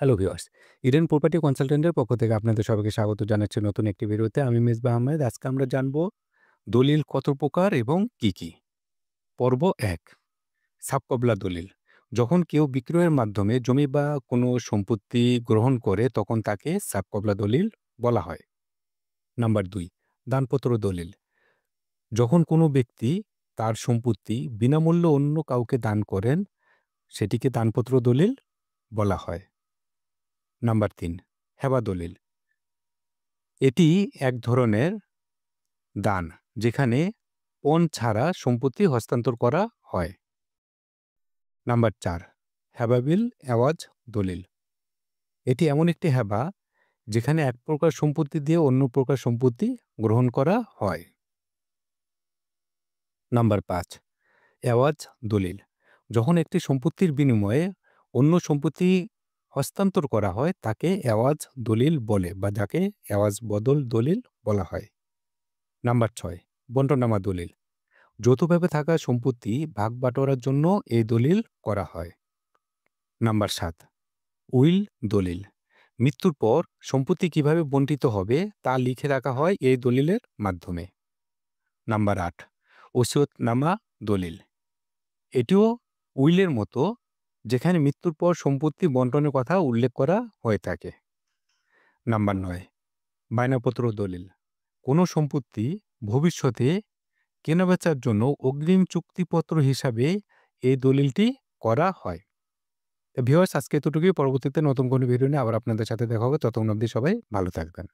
Hello viewers, Eden property কনসালটেন্টের পক্ষ থেকে আপনাদের সবাইকে স্বাগত জানাচ্ছি নতুন একটি ভিডিওতে। আমি মেজবাহ আহমেদ। আজকে আমরা জানব দলিল কত প্রকার এবং কি, কি? পর্ব ১, সাবকবলা দলিল। যখন কেউ বিক্রয়ের মাধ্যমে জমি বা কোনো সম্পত্তি গ্রহণ করে তখন তাকে সাবকবলা দলিল বলা হয়। নাম্বার ২, দানপত্র দলিল। যখন কোনো ব্যক্তি তার সম্পত্তি বিনামূল্যে অন্য কাউকে দান করেন সেটিকে দানপত্র দলিল বলা হয়। নাম্বার ৩, হেবা দলিল। এটি এক ধরনের দান যেখানে পণ ছাড়া সম্পত্তি হস্তান্তর করা হয়। নাম্বার ৪, হেবাবিল এওয়াজ দলিল। এটি এমন একটি হেবা যেখানে এক প্রকার সম্পত্তি দিয়ে অন্য প্রকার সম্পত্তি গ্রহণ করা হয়। নাম্বার ৫, এওয়াজ দলিল। যখন একটি সম্পত্তির বিনিময়ে অন্য সম্পত্তি হস্তান্তর করা হয় তাকে এওয়াজ দলিল বলে বা যাকে এওয়াজ বদল দলিল বলা হয়। নাম্বার ৬, বন্টনামা দলিল। যৌথভাবে থাকা সম্পত্তি ভাগ বাটোয়ারার জন্য এই দলিল করা হয়। নাম্বার ৭, উইল দলিল। মৃত্যুর পর সম্পত্তি কিভাবে বণ্টিত হবে তা লিখে রাখা হয় এই দলিলের মাধ্যমে। নাম্বার ৮, ওসিয়তনামা দলিল। এটিও উইলের মতো যেখানে মৃত্যুর পর সম্পত্তি বন্টনের কথা উল্লেখ করা হয়ে থাকে। নাম্বার ৯, বায়নাপত্র দলিল। কোনো সম্পত্তি ভবিষ্যতে কেনাবেচার জন্য অগ্রিম চুক্তিপত্র হিসাবে এই দলিলটি করা হয়। ভিউয়ার্স, আজকে এতটুকুই। পরবর্তীতে নতুন কোনো ভিডিও নিয়ে আবার আপনাদের সাথে দেখা হবে। ততক্ষণ অবধি সবাই ভালো থাকবেন।